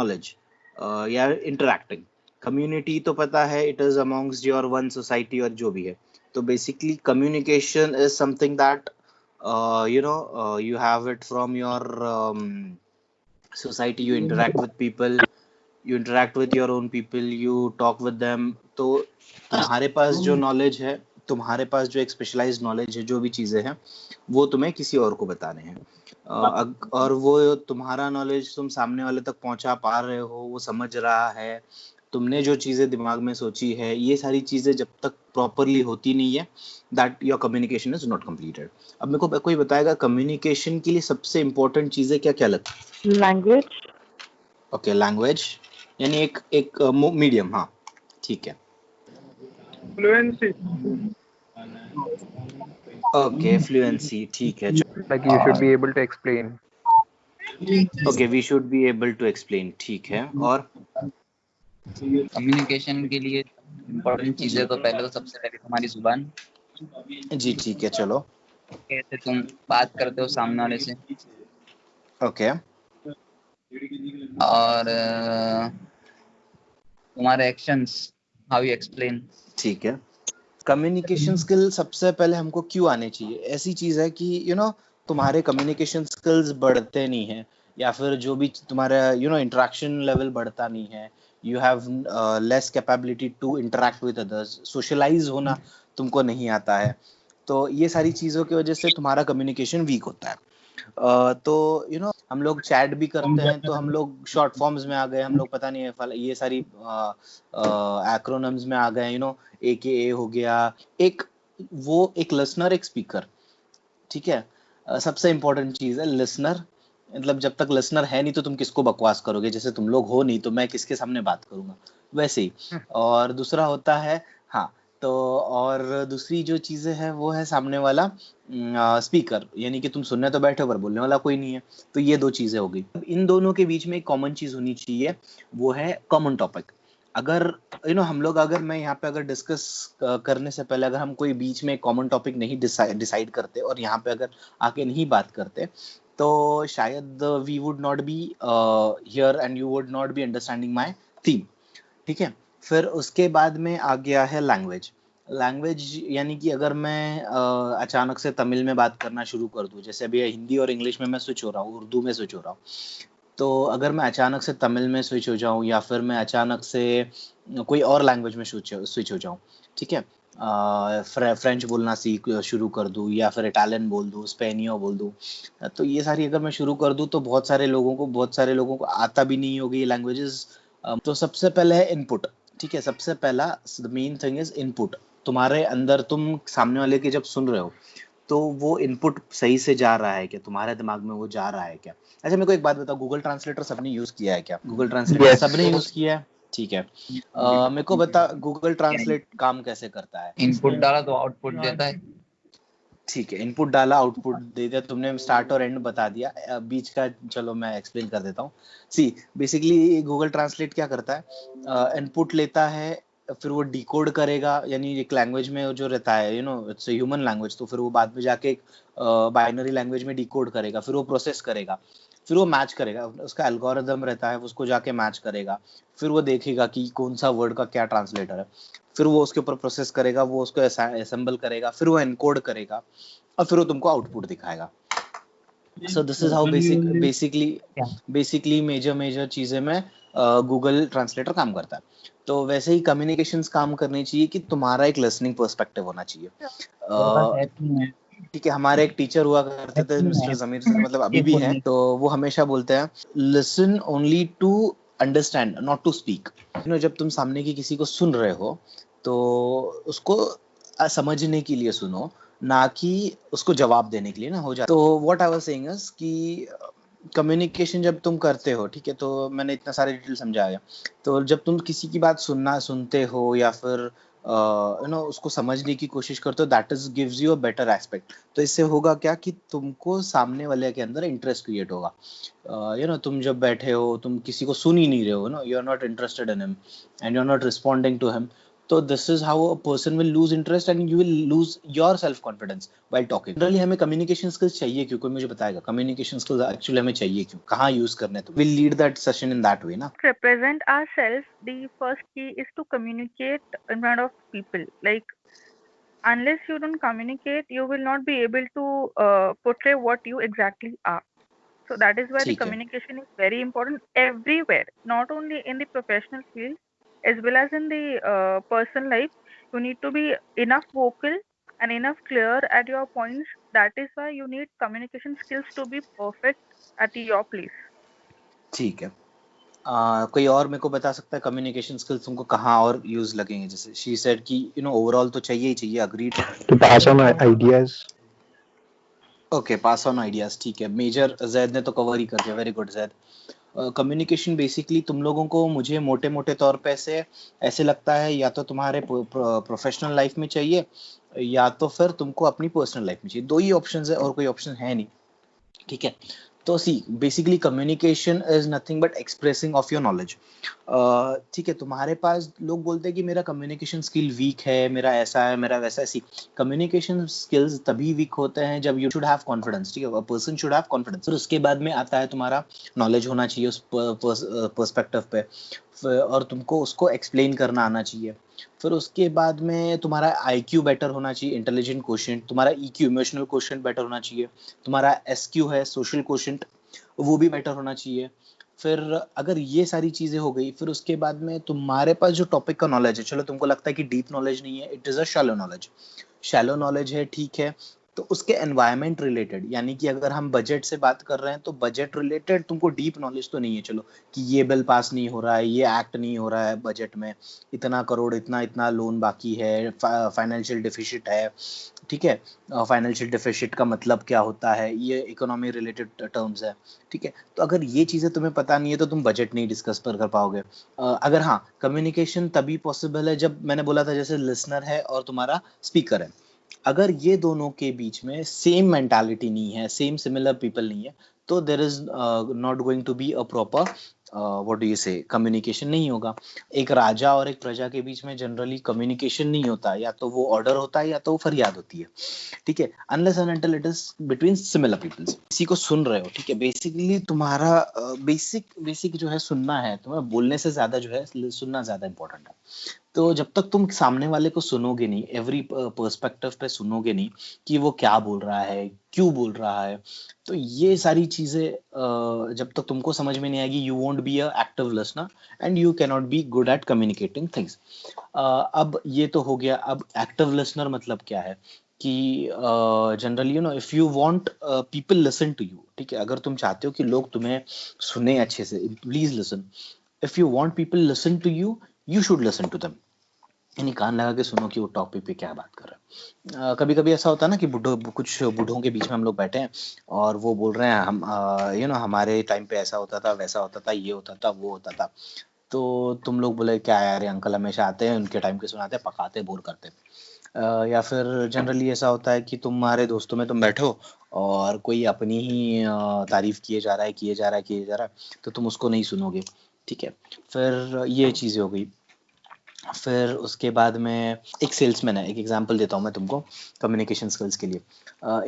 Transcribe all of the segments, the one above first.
Knowledge या interacting. Community तो पता है, it is amongst your one society और जो भी है। तो basically communication is something that you have it from your society. You interact with people, you interact with your own people, you talk with them. तो तुम्हारे पास जो knowledge है, तुम्हारे पास जो एक स्पेशलाइज्ड नॉलेज है, जो भी चीज़ें हैं वो तुम्हें किसी और को बताने हैं। और वो तुम्हारा नॉलेज तुम सामने वाले तक पहुंचा पा रहे हो, वो समझ रहा है, तुमने जो चीज़ें दिमाग में सोची है, ये सारी चीज़ें जब तक प्रॉपरली होती नहीं है, that your communication is not completed. अब मेरे को कोई बताएगा कम्युनिकेशन के लिए सबसे इम्पोर्टेंट चीज़ें क्या क्या लगती है? लैंग्वेज। ओके, लैंग्वेज यानी एक एक मीडियम। हाँ ठीक है। फ्लुएंसी। ओके, फ्लुएंसी, ठीक है। Like you should be able to explain. Okay, we should be able to explain, ठीक है। और कम्युनिकेशन के लिए इम्पोर्टेंट चीजें तो पहले तो सबसे पहले तुम्हारी जुबान। जी ठीक है, चलो। कैसे तुम बात करते हो सामने वाले से। ओके। और तुम्हारे एक्शंस, हाउ यू एक्सप्लेन। ठीक है। कम्युनिकेशन स्किल सबसे पहले हमको क्यों आने चाहिए? ऐसी चीज है कि तुम्हारे कम्युनिकेशन स्किल्स बढ़ते नहीं है, या फिर जो भी तुम्हारा इंटरेक्शन लेवल बढ़ता नहीं है, you have less capability to interact with others, socialise होना तुमको नहीं आता है। तो ये सारी चीजों की वजह से तुम्हारा कम्युनिकेशन वीक होता है। तो हम लोग चैट भी करते हैं तो हम लोग शॉर्ट फॉर्म्स में आ गए, हम लोग पता नहीं है ये सारी एक्रोनिम्स में आ गए। AKA हो गया। एक लिसनर, एक स्पीकर, ठीक है। सबसे इम्पोर्टेंट चीज है लिसनर। मतलब जब तक लिसनर है नहीं तो तुम किसको बकवास करोगे? जैसे तुम लोग हो नहीं तो मैं किसके सामने बात करूंगा, वैसे ही। और दूसरा होता है, हाँ, तो और दूसरी जो चीजें है वो है सामने वाला स्पीकर, यानी कि तुम सुनने तो बैठे हो पर बोलने वाला कोई नहीं है। तो ये दो चीजें हो गई। इन दोनों के बीच में एक कॉमन चीज होनी चाहिए, वो है कॉमन टॉपिक। अगर हम लोग अगर मैं यहाँ पे अगर डिस्कस करने से पहले अगर हम कोई बीच में कॉमन टॉपिक नहीं डिसाइड करते और यहाँ पे अगर आके नहीं बात करते, तो शायद we would not be here and you would not be understanding my theme, ठीक है। फिर उसके बाद में आ गया है लैंग्वेज। लैंग्वेज यानी कि अगर मैं अचानक से तमिल में बात करना शुरू कर दूं, जैसे अभी हिंदी और इंग्लिश में मैं स्विच हो रहा हूँ, उर्दू में स्विच हो रहा हूँ, तो अगर मैं अचानक से तमिल में स्विच हो जाऊं या फिर मैं अचानक से कोई और लैंग्वेज में स्विच हो जाऊं, ठीक है, फ्रेंच बोलना शुरू कर दूं या फिर इटालियन बोल दूं, स्पेनियो बोल दूं, तो ये सारी अगर मैं शुरू कर दूं तो बहुत सारे लोगों को आता भी नहीं होगी ये लैंग्वेजेस। तो सबसे पहले है इनपुट, ठीक है। सबसे पहला मेन थिंग इज इनपुट। तुम्हारे अंदर तुम सामने वाले के जब सुन रहे हो तो वो इनपुट सही से जा रहा है क्या, तुम्हारे दिमाग में वो जा रहा है क्या? अच्छा, मेरे को एक बात बताओ, गूगल ट्रांसलेटर सबने यूज किया है क्या? गूगल ट्रांसलेटर सबने यूज किया है, ठीक है। मेरे को बता, गूगल ट्रांसलेट काम कैसे करता है? इनपुट डाला तो आउटपुट देता है। ठीक है, इनपुट डाला आउटपुट दे दिया। तुमने स्टार्ट और एंड बता दिया, बीच का चलो मैं एक्सप्लेन कर देता हूँ। सी बेसिकली गूगल ट्रांसलेट क्या करता है, इनपुट लेता है, फिर वो डिकोड करेगा, यानी एक लैंग्वेज में जो रहता है इट्स अ ह्यूमन लैंग्वेज, तो फिर वो बाद में जाके एक बाइनरी लैंग्वेज में डिकोड करेगा, फिर वो प्रोसेस करेगा, फिर वो मैच करेगा, उसका एल्गोरिदम रहता है, उसको जाके मैच करेगा, फिर वो देखेगा कि कौन सा वर्ड का क्या ट्रांसलेटर है, फिर वो उसके ऊपर प्रोसेस करेगा, वो उसको असेंबल करेगा, फिर वो एनकोड करेगा और फिर वो तुमको आउटपुट दिखाएगा। So this is how basically major चीजें में गूगल ट्रांसलेटर काम करता है। तो वैसे ही कम्युनिकेशंस काम करनी चाहिए कि तुम्हारा एक लिसनिंग पर्सपेक्टिव होना चाहिए। ठीक है, हमारे एक टीचर हुआ करते थे मिस्टर जमीर सर, मतलब अभी भी हैं, तो वो हमेशा बोलते हैं listen only to understand not to speak. जब तुम सामने की किसी को सुन रहे हो तो उसको समझने के लिए सुनो, ना कि उसको जवाब देने के लिए ना हो जाए। तो what I was saying is कि कम्युनिकेशन जब तुम करते हो, ठीक है, तो मैंने इतना सारे डिटेल समझाया, तो जब तुम किसी की बात सुनते हो या फिर उसको समझने की कोशिश करते हो, that is gives you a better aspect. तो इससे होगा क्या कि तुमको सामने वाले के अंदर इंटरेस्ट क्रिएट होगा। तुम जब बैठे हो, तुम किसी को सुन ही नहीं रहे हो, you are not interested in him and you are not responding to him, तो this is how a person will lose interest and you will lose your self confidence while talking. Generally हमें communication skills चाहिए क्यों? कोई मुझे बताएगा communication skills actually हमें चाहिए क्यों, कहाँ यूज करने? तो will lead that session in that way ना। Represent ourselves, the first key is to communicate in front of people. Like, unless you don't communicate, you will not be able to portray what you exactly are. So that is why the ठीक है, communication is very important everywhere, not only in the professional field as well as in the personal life. You need to be enough vocal and enough clear at your points. That is why you need communication skills to be perfect at your place. ठीक है। कोई और मेरे को बता सकता है communication skills तुमको कहाँ और यूज लगेंगे? जैसे शी सेड कि ओवरऑल तो चाहिए ही चाहिए, agreed. To pass on ideas. Okay, pass on ideas, ठीक है। मेजर जैद ने तो कवर ही कर दिया, very good Zaid. Communication basically तुम लोगों को, मुझे मोटे मोटे तौर पे ऐसे लगता है, या तो तुम्हारे प्रोफेशनल लाइफ में चाहिए या तो फिर तुमको अपनी पर्सनल लाइफ में चाहिए। दो ही ऑप्शंस है और कोई ऑप्शन है नहीं, ठीक है। तो see basically communication is nothing but expressing of your knowledge, ठीक है। तुम्हारे पास लोग बोलते हैं कि मेरा कम्युनिकेशन स्किल वीक है, मेरा ऐसा है, मेरा वैसा है। सी कम्युनिकेशन स्किल्स तभी वीक होते हैं जब यू शुड हैव कॉन्फिडेंस, ठीक है। A person should have confidence. फिर उसके बाद में आता है तुम्हारा नॉलेज होना चाहिए उस पर्सपेक्टिव पे, और तुमको उसको एक्सप्लेन करना आना चाहिए। फिर उसके बाद में तुम्हारा आईक्यू बेटर होना चाहिए, इंटेलिजेंट क्वोशिएंट। तुम्हारा ईक्यू, इमोशनल क्वोशिएंट बेटर होना चाहिए। तुम्हारा एसक्यू है, सोशल क्वोशिएंट, वो भी बेटर होना चाहिए। फिर अगर ये सारी चीजें हो गई, फिर उसके बाद में तुम्हारे पास जो टॉपिक का नॉलेज है, चलो तुमको लगता है कि डीप नॉलेज नहीं है, it is a shallow knowledge, shallow knowledge है, ठीक है। तो उसके एनवायरमेंट रिलेटेड, यानी कि अगर हम बजट से बात कर रहे हैं तो बजट रिलेटेड तुमको डीप नॉलेज तो नहीं है, चलो कि ये बिल पास नहीं हो रहा है, ये एक्ट नहीं हो रहा है बजट में, इतना करोड़, इतना इतना लोन बाकी है, फाइनेंशियल डिफिसिट है, ठीक है। फाइनेंशियल डिफिसिट का मतलब क्या होता है, ये इकोनॉमी रिलेटेड टर्म्स है, ठीक है। तो अगर ये चीज़ें तुम्हें पता नहीं है तो तुम बजट नहीं डिस्कस कर पाओगे। अगर हाँ, कम्युनिकेशन तभी पॉसिबल है जब मैंने बोला था जैसे लिसनर है और तुम्हारा स्पीकर है, अगर ये दोनों के बीच में सेम मेंटालिटी नहीं है, सेम सिमिलर पीपल नहीं है, तो there is not going to be a proper what do you say, communication नहीं होगा। एक राजा और एक प्रजा के बीच में जनरली कम्युनिकेशन नहीं होता, या तो वो ऑर्डर होता है या तो वो फरियाद होती है, ठीक है। Unless and until it is between similar peoples. किसी को सुन रहे हो, ठीक है, बेसिकली तुम्हारा बेसिक जो है सुनना है, तुम्हें बोलने से ज्यादा जो है सुनना ज्यादा इंपॉर्टेंट है। तो जब तक तुम सामने वाले को सुनोगे नहीं, एवरी पर्सपेक्टिव पे सुनोगे नहीं कि वो क्या बोल रहा है, क्यों बोल रहा है, तो ये सारी चीजें जब तक तुमको समझ में नहीं आएगी, you won't be a active listener and you can not be good at communicating things. अब ये तो हो गया। अब एक्टिव लिसनर मतलब क्या है कि generally if you want people listen to you, ठीक है, अगर तुम चाहते हो कि लोग तुम्हें सुने अच्छे से, please listen. If you want people listen to you, you should listen to them, यानी कान लगा के सुनो कि वो टॉपिक पे क्या बात कर रहे हैं। कभी कभी ऐसा होता है ना कि कुछ बूढ़ों के बीच में हम लोग बैठे हैं और वो बोल रहे हैं हम हमारे टाइम पे ऐसा होता था, वैसा होता था, ये होता था, वो होता था। तो तुम लोग बोले क्या यार, ये अंकल हमेशा आते हैं, उनके टाइम के सुनाते हैं, पकाते, बोर करते हैं। या फिर जनरली ऐसा होता है कि तुम्हारे दोस्तों में तुम बैठो और कोई अपनी ही तारीफ किए जा रहा है, किए जा रहा है, तो तुम उसको नहीं सुनोगे, ठीक है। फिर ये चीज़ें हो गई। फिर उसके बाद में एक सेल्समैन है, एक एग्जांपल देता हूँ मैं तुमको कम्युनिकेशन स्किल्स के लिए।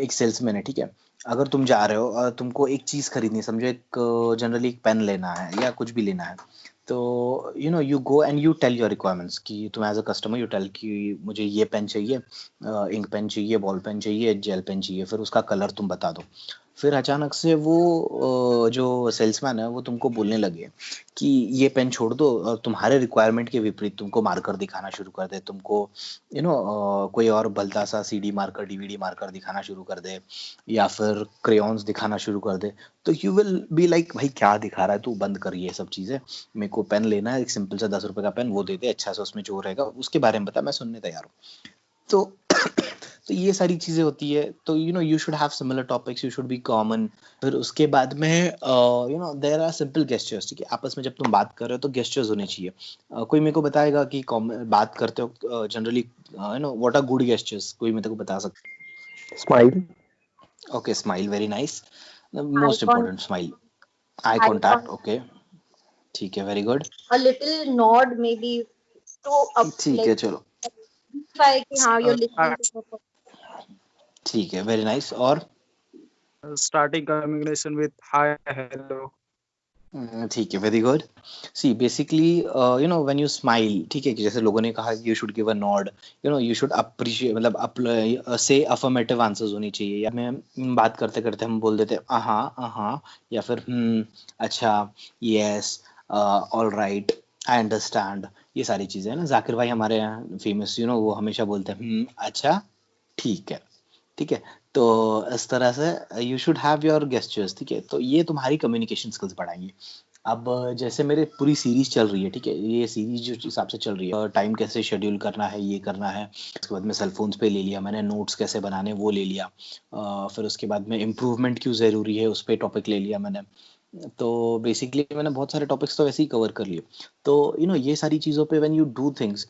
एक सेल्समैन है, ठीक है। अगर तुम जा रहे हो और तुमको एक चीज़ खरीदनी है, समझो एक जनरली एक पेन लेना है या कुछ भी लेना है, तो you go and you tell your requirements कि तुम as a customer you tell कि मुझे ये पेन चाहिए, इंक पेन चाहिए, बॉल पेन चाहिए, जेल पेन चाहिए, फिर उसका कलर तुम बता दो। फिर अचानक से वो जो सेल्समैन है वो तुमको बोलने लगे कि ये पेन छोड़ दो, और तुम्हारे रिक्वायरमेंट के विपरीत तुमको मार्कर दिखाना शुरू कर दे, तुमको कोई और भलता सा सीडी मार्कर, डीवीडी मार्कर दिखाना शुरू कर दे, या फिर क्रेयॉन्स दिखाना शुरू कर दे, तो यू विल बी लाइक भाई क्या दिखा रहा है तू, बंद कर ये सब चीज़ें, मेरे को पेन लेना है, एक सिंपल सा 10 रुपए का पेन, वो दे दे अच्छा सा, उसमें जो रहेगा उसके बारे में बता, मैं सुनने तैयार हूँ। तो तो ये सारी चीजें होती है। तो you should have similar topics, you should B common. फिर उसके बाद में देयर आर सिंपल गेस्चर्स, ठीक है। आपस में जब तुम बात कर रहे हो तो गेस्चर्स होने चाहिए। कोई मेरे को बताएगा कि बात करते हो generally what are good gestures, कोई मेरे को बता सकता? Smile. Okay, smile, very nice, eye most con important, smile, eye eye contact, con okay, ठीक है, very good. a little nod maybe to ठीक है, चलो verify कि हाँ you're Uh, listening to the person. ठीक है, वेरी नाइस। और Starting communication with hi, hello. ठीक है, very good. See basically you know when you smile, ठीक है, कि जैसे लोगों ने कहा you should give a nod, you know you should appreciate, मतलब से अफर्मेटिव आंसर्स होनी चाहिए। या मैं बात करते करते हम बोल देते हाँ, या फिर अच्छा, yes, all right, I understand. ये सारी चीजें है ना, जाकिर भाई हमारे यहाँ फेमस, यू नो वो हमेशा बोलते हैं अच्छा, ठीक है, ठीक है। तो इस तरह से you should have your gestures, ठीक है। तो ये तुम्हारी कम्युनिकेशन स्किल्स बढ़ाएंगे। अब जैसे मेरे पूरी सीरीज चल रही है, ठीक है, ये सीरीज जो हिसाब से चल रही है, टाइम कैसे शेड्यूल करना है, ये करना है। उसके बाद में सेल फोन्स पे ले लिया मैंने, नोट्स कैसे बनाने वो ले लिया। फिर उसके बाद में इम्प्रूवमेंट क्यों ज़रूरी है उस पर टॉपिक ले लिया मैंने। तो बेसिकली मैंने बहुत सारे टॉपिक्स तो वैसे ही कवर कर लिए। तो यू नो ये सारी चीज़ों पे व्हेन यू डू थिंग्स,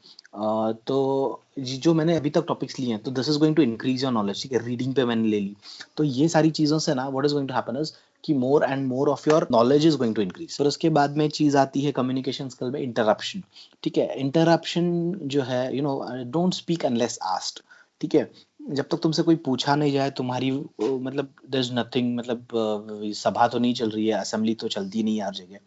तो जो मैंने अभी तक टॉपिक्स लिए हैं, तो this is going to increase your knowledge, ठीक है। रीडिंग पे मैंने ले ली, तो ये सारी चीज़ों से ना what is going to happen is कि more and more of your knowledge is going to increase. फिर उसके बाद में चीज़ आती है कम्युनिकेशन स्किल में इंटरप्शन, ठीक है। इंटरप्शन जो है, you know don't speak unless asked, ठीक है। जब तक तुमसे कोई पूछा नहीं जाए, तुम्हारी मतलब देयर इज नथिंग, मतलब सभा तो नहीं चल रही है, असेंबली तो चलती नहीं है हर जगह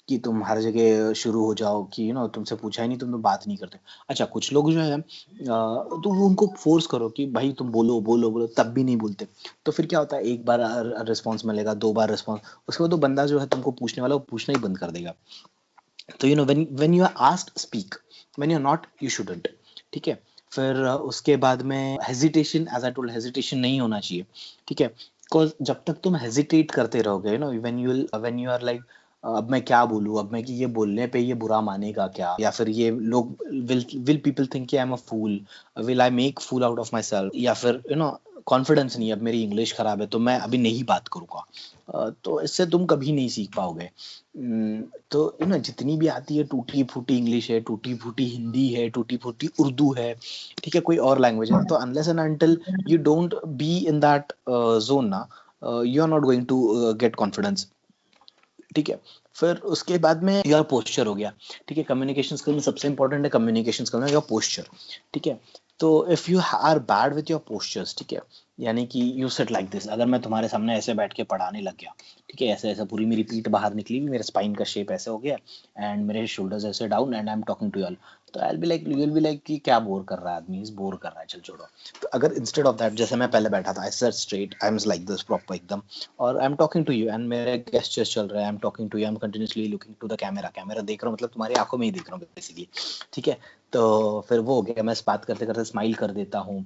कि तुम हर जगह शुरू हो जाओ कि यू नो तुमसे पूछा ही नहीं, तुम तो बात नहीं करते। अच्छा, कुछ लोग जो है तो वो उनको फोर्स करो कि भाई तुम बोलो बोलो बोलो, तब भी नहीं बोलते। तो फिर क्या होता है, एक बार रिस्पॉन्स मिलेगा, दो बार रिस्पॉन्स, उसके बाद वो बंदा जो है तुमको पूछने वाला वो पूछना ही बंद कर देगा। तो you know when you are asked speak, when you are not you shouldn't, ठीक है। फिर उसके बाद में hesitation, as I told, hesitation नहीं होना चाहिए, ठीक है। बिकॉज जब तक तुम हेजिटेट करते रहोगे, you know when you are like अब मैं क्या बोलूँ, अब मैं कि ये बोलने पे ये बुरा मानेगा क्या, या फिर ये लोग विल पीपल थिंक कि I am a fool, will I make fool out of myself, या फिर यू नो कॉन्फिडेंस नहीं है, अब मेरी इंग्लिश खराब है तो मैं अभी नहीं बात करूँगा। तो इससे तुम कभी नहीं सीख पाओगे। तो यू नो जितनी भी आती है टूटी फूटी इंग्लिश है, टूटी फूटी हिंदी है, टूटी फूटी उर्दू है, ठीक है, कोई और लैंग्वेज है, तो unless and until you don't be in that zone ना, you are not going to get confidence, ठीक है। फिर उसके बाद में योर पोस्चर हो गया, ठीक है। कम्युनिकेशन स्किल में सबसे इंपॉर्टेंट है कम्युनिकेशन स्किल में योर पोस्चर, ठीक है। तो if you are bad with your postures, ठीक है, यानी कि यू सिट लाइक दिस, अगर मैं तुम्हारे सामने ऐसे बैठ के पढ़ाने लग गया, ठीक है, ऐसे ऐसे पूरी मेरी पीठ बाहर निकली हुई, मेरा स्पाइन का शेप ऐसे हो गया एंड मेरे शोल्डर्स ऐसे down and I am talking to you all, तो आई विल बी लाइक कि क्या बोर कर रहा है आदमी, इस बोर कर रहा है, चल छोड़ो। तो अगर इंस्टेड ऑफ दैट, जैसे मैं पहले बैठा था, I set straight, I am like this proper एकदम, और I am talking to you and मेरे गेस्चर्स चल रहे हैं, I am talking to you, I am continuously looking to the camera, camera देख रहा हूँ, मतलब तुम्हारी आंखों में ही देख रहा हूँ बेसिकली, ठीक है। तो फिर वो हो गया, मैं बात करते करते स्माइल कर देता हूँ,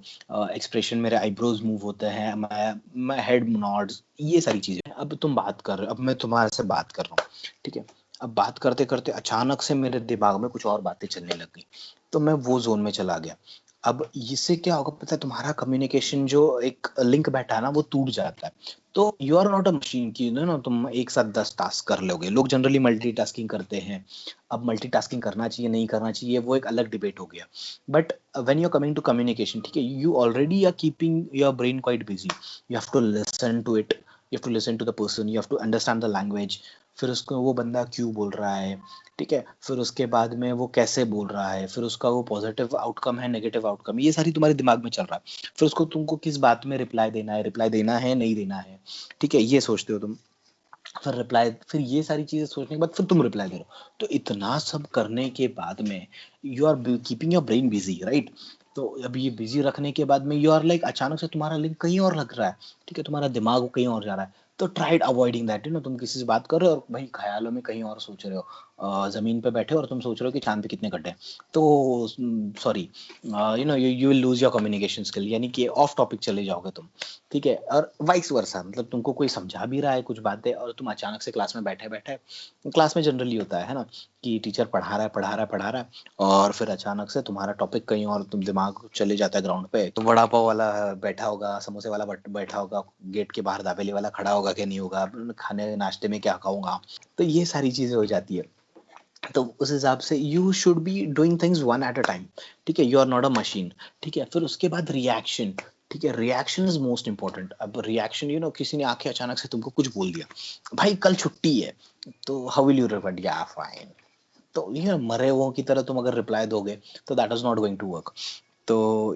एक्सप्रेशन मेरे आईब्रोज मूव होते हैं, मैं हेड नॉड्स, ये सारी चीजें। अब तुम बात कर रहे हो, अब मैं तुम्हारे से बात कर रहा हूँ, ठीक है। अब बात करते करते अचानक से मेरे दिमाग में कुछ और बातें चलने लग गई, तो मैं वो जोन में चला गया। अब इससे क्या होगा पता है, तुम्हारा कम्युनिकेशन जो एक लिंक बैठा है ना, वो टूट जाता है। तो you are not a machine की ना तुम एक साथ 10 टास्क कर लोगे। लोग जनरली मल्टीटास्किंग करते हैं। अब मल्टीटास्किंग करना चाहिए नहीं करना चाहिए वो एक अलग डिबेट हो गया। But when you are coming to communication, ठीक है, you already are keeping your brain quite busy, you have to listen to it, you have to listen to the person, you have to understand the language, फिर उसको वो बंदा क्यों बोल रहा है, ठीक है, फिर उसके बाद में वो कैसे बोल रहा है, फिर उसका वो पॉजिटिव आउटकम है नेगेटिव आउटकम, ये सारी तुम्हारे दिमाग में चल रहा है। फिर उसको तुमको किस बात में रिप्लाई देना है नहीं देना है, ठीक है, ये सोचते हो तुम। फिर रिप्लाई, फिर ये सारी चीजें सोचने के बाद फिर तुम रिप्लाई दे रहे हो। तो इतना सब करने के बाद में you are keeping your brain busy, right. तो अब ये बिजी रखने के बाद में यू आर लाइक अचानक से तुम्हारा लिंक कहीं और लग रहा है, ठीक है, तुम्हारा दिमाग कहीं और जा रहा है। तो tried avoiding that, you know तुम किसी से बात कर रहे हो और भाई ख्यालों में कहीं और सोच रहे हो, जमीन पे बैठे हो और तुम सोच रहे हो कि चांद पे कितने गड्ढे हैं। तो sorry, you know you will lose your communication skill, यानी कि ऑफ टॉपिक चले जाओगे तुम, ठीक है। और वाइस वर्सा, मतलब तुमको कोई समझा भी रहा है कुछ बातें और तुम अचानक से क्लास में बैठे बैठे, क्लास में जनरली होता है ना कि टीचर पढ़ा रहा है और फिर अचानक से तुम्हारा टॉपिक कहीं और, तुम दिमाग चले जाता है ग्राउंड पे, तो वड़ा पाव वाला बैठा होगा, समोसे वाला बैठा होगा, गेट के बाहर दाबेली वाला खड़ा होगा कि नहीं होगा, खाने नाश्ते में क्या खाऊंगा, तो ये सारी चीजें हो जाती है। तो उस हिसाब से you should be doing things one at a time, ठीक है, you are not a machine, ठीक है। फिर उसके बाद रिएक्शन, ठीक है, रिएक्शन इज मोस्ट इंपॉर्टेंट। अब रिएक्शन, यू नो किसी ने आके अचानक से तुमको कुछ बोल दिया, भाई कल छुट्टी है, तो हाउ विल यू रिवर्ट, या फाइन, तो मरे हुओं की तरह तुम अगर रिप्लाई दोगे तो that is not going to work. तो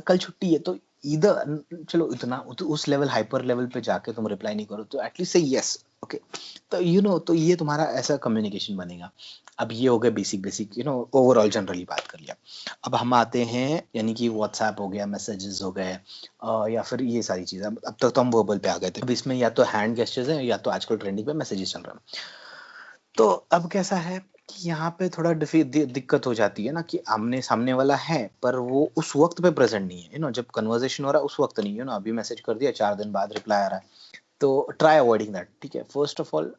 कल छुट्टी है तो इधर चलो इतना उस लेवल हाइपर लेवल पे जाके तुम रिप्लाई नहीं करो तो एटलीस्ट से यस ओके। तो तो ये तुम्हारा ऐसा कम्युनिकेशन बनेगा। अब ये हो गया बेसिक ओवरऑल जनरली बात कर लिया। अब हम आते हैं यानी कि व्हाट्सएप हो गया, मैसेजेस हो गए या फिर ये सारी चीजें। अब तक तो हम वर्बल पे आ गए थे। अब इसमें या तो हैंड गेस्चर्स हैं या तो आजकल ट्रेंडिंग पे मैसेजेस चल रहे हैं। तो अब कैसा है कि यहाँ पे थोड़ा दिक्कत हो जाती है ना कि आमने सामने वाला है पर वो उस वक्त पे प्रेजेंट नहीं है। जब कन्वर्सेशन हो रहा है उस वक्त नहीं है ना। अभी मैसेज कर दिया 4 दिन बाद रिप्लाई आ रहा है तो ट्राई अवॉइडिंग दैट। ठीक है, first of all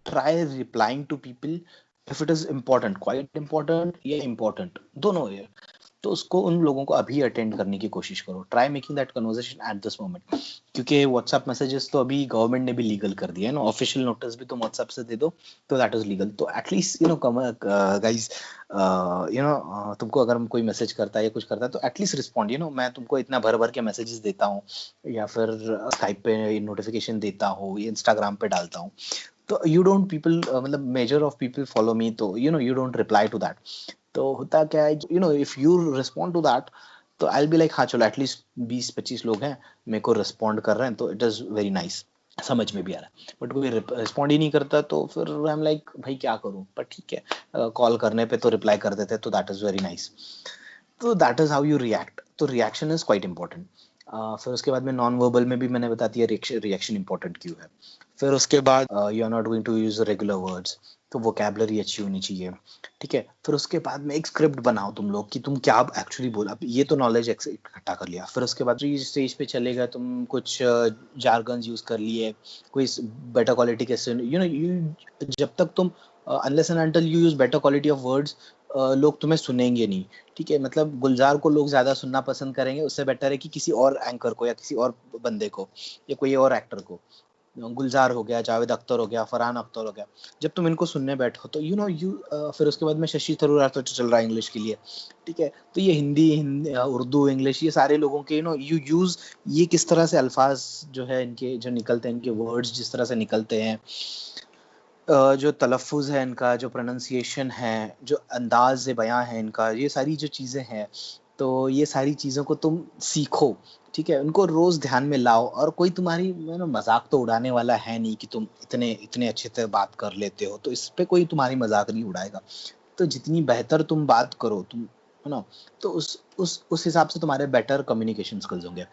try replying to people if it is important, quite important या इम्पोर्टेंट दोनों है तो उसको उन लोगों को अभी अटेंड करने की कोशिश करो। Try making that conversation at this moment, क्योंकि व्हाट्सएप मैसेजेस तो अभी गवर्नमेंट ने भी लीगल कर दिया है ना। ऑफिशियल नोटिस भी तुम व्हाट्सएप से दे दो तो दैट इज लीगल। तो एटलीस्ट गाइस तुमको अगर कोई मैसेज करता है या कुछ करता है तो एटलीस्ट रिस्पॉन्ड। मैं तुमको इतना भर भर के मैसेजेस देता हूँ या फिर स्काइप पे नोटिफिकेशन देता हूँ या इंस्टाग्राम पे डालता हूँ तो यू डोंट पीपल मतलब major of people follow me तो you don't reply to that. तो होता क्या है if you respond to that तो आई बी लाइक हाँ चलो एटलीस्ट 20-25 लोग हैं मेरे को रिस्पॉन्ड कर रहे हैं तो इट इज वेरी नाइस, समझ में भी आ रहा है। बट कोई रिस्पॉन्ड ही नहीं करता तो फिर आई एम लाइक भाई क्या करूं। पर ठीक है कॉल करने पे तो रिप्लाई कर देते तो दैट इज वेरी नाइस। तो that is how you react. तो रिएक्शन इज क्वाइट इंपॉर्टेंट। फिर उसके बाद में नॉन वर्बल में भी मैंने बता दिया रिएक्शन इंपॉर्टेंट क्यों है। फिर उसके बाद you are not going to use regular words तो वोकैबुलरी अच्छी होनी चाहिए। ठीक है, फिर उसके बाद में एक स्क्रिप्ट बनाओ तुम लोग कि तुम क्या एक्चुअली बोला। अब ये तो नॉलेज इकट्ठा कर लिया। फिर उसके बाद स्टेज पे चलेगा तुम कुछ जार्गन्स यूज कर लिए, कोई बेटर क्वालिटी के जब तक तुम unless and until you use better quality of words लोग तुम्हें सुनेंगे नहीं। ठीक है, मतलब गुलजार को लोग ज्यादा सुनना पसंद करेंगे, उससे बेटर है कि किसी और एंकर को या किसी और बंदे को या कोई और एक्टर को। गुलजार हो गया, जावेद अख्तर हो गया, फरहान अख्तर हो गया, जब तुम इनको सुनने बैठो तो फिर उसके बाद में शशि थरूर तो चल रहा है इंग्लिश के लिए। ठीक है, तो ये हिंदी उर्दू इंग्लिश ये सारे लोगों के यू यूज ये किस तरह से अल्फाज जो है इनके जो निकलते हैं, इनके वर्ड्स जिस तरह से निकलते हैं, जो तलफ़ुज़ है इनका, जो प्रोनंसिएशन है, जो अंदाज़ बयां है इनका, ये सारी जो चीज़ें हैं तो ये सारी चीज़ों को तुम सीखो। ठीक है, उनको रोज़ ध्यान में लाओ। और कोई तुम्हारी मजाक तो उड़ाने वाला है नहीं कि तुम इतने अच्छे से बात कर लेते हो तो इस पे कोई तुम्हारी मजाक नहीं उड़ाएगा। तो जितनी बेहतर तुम बात करो तुम तो उस हिसाब से तुम्हारे बेटर कम्युनिकेशन स्किल्स होंगे।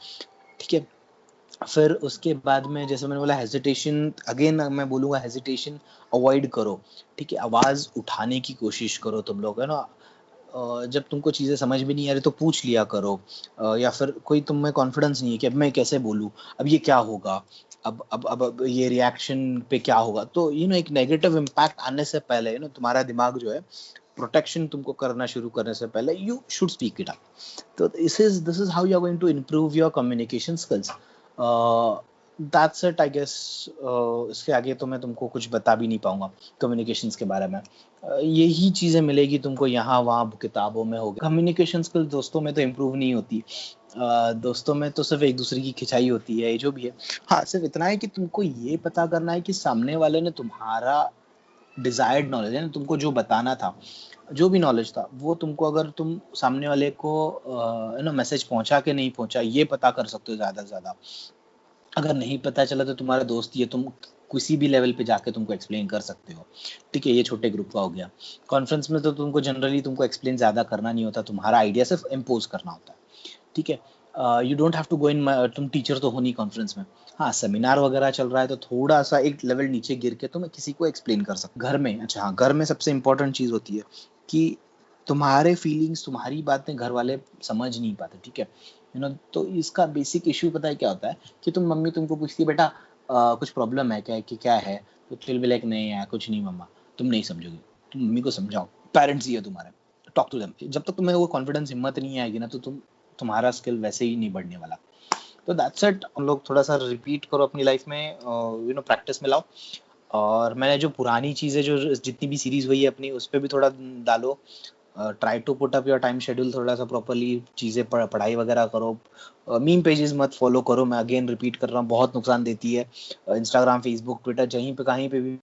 ठीक है, फिर उसके बाद में जैसे मैंने बोला हेजिटेशन, अगेन मैं बोलूँगा हेजिटेशन अवॉइड करो। ठीक है, आवाज़ उठाने की कोशिश करो तुम लोग जब तुमको चीज़ें समझ में नहीं आ रही तो पूछ लिया करो। या फिर कोई तुम में कॉन्फिडेंस नहीं है कि अब मैं कैसे बोलूँ, अब ये क्या होगा, अब ये रिएक्शन पे क्या होगा। तो एक नेगेटिव इम्पैक्ट आने से पहले तुम्हारा दिमाग जो है प्रोटेक्शन तुमको करना शुरू करने से पहले you should speak it up. तो this is how you are going to improve your communication skills. That's it I guess. इसके आगे तो मैं तुमको कुछ बता भी नहीं पाऊंगा कम्युनिकेशंस के बारे में। यही चीज़ें मिलेगी तुमको यहाँ वहाँ किताबों में होगी। कम्युनिकेशन स्किल्स दोस्तों में तो इम्प्रूव नहीं होती। दोस्तों में तो सिर्फ एक दूसरे की खिंचाई होती है, जो भी है। हाँ, सिर्फ इतना है कि तुमको ये पता करना है कि सामने वाले ने तुम्हारा डिजायर्ड नॉलेज है ना, तुमको जो बताना था, जो भी नॉलेज था वो तुमको अगर तुम सामने वाले को मैसेज पहुंचा के नहीं पहुंचा ये पता कर सकते हो ज़्यादा से ज़्यादा। अगर नहीं पता चला तो तुम्हारा दोस्त ये तुम किसी भी लेवल पे जाके तुमको एक्सप्लेन कर सकते हो। ठीक है, ये छोटे ग्रुप का हो गया। कॉन्फ्रेंस में तो तुमको जनरली तुमको एक्सप्लेन ज़्यादा करना नहीं होता, तुम्हारा आइडिया सिर्फ इम्पोज करना होता है। ठीक है, you don't have to go in, तुम टीचर तो हो नहीं कॉन्फ्रेंस में। हाँ, सेमिनार वगैरह चल रहा है तो थोड़ा सा एक लेवल नीचे गिर के तो मैं किसी को एक्सप्लेन कर सकता। घर में, अच्छा हाँ, घर में सबसे इम्पोर्टेंट चीज़ होती है कि तुम्हारे फीलिंग्स, तुम्हारी बातें घर वाले समझ नहीं पाते। ठीक है, तो इसका बेसिक इशू पता है क्या होता है कि मम्मी तुमको पूछती है बेटा कुछ प्रॉब्लम है क्या, कि क्या है, तो तुम भी लाइक नहीं यार कुछ नहीं मम्मा, तुम नहीं समझोगी, तुम मम्मी को समझाओ, पेरेंट्स ही है तुम्हारे, टॉक टू देम। जब तक तुम्हें वो कॉन्फिडेंस हिम्मत नहीं आएगी ना तो तुम्हारा स्किल वैसे ही नहीं बढ़ने वाला। तो दैट्स इट। हम लोग थोड़ा सा रिपीट करो अपनी लाइफ में, प्रैक्टिस में लाओ। और मैंने जो पुरानी चीज़ें जो जितनी भी सीरीज हुई है अपनी उस पर भी थोड़ा डालो। Try to put up your time schedule थोड़ा सा प्रॉपरली, चीज़ें पढ़ाई वगैरह करो। मीम पेजेस मत फॉलो करो, मैं अगेन रिपीट कर रहा हूँ, बहुत नुकसान देती है। इंस्टाग्राम, फेसबुक, ट्विटर, कहीं पे भी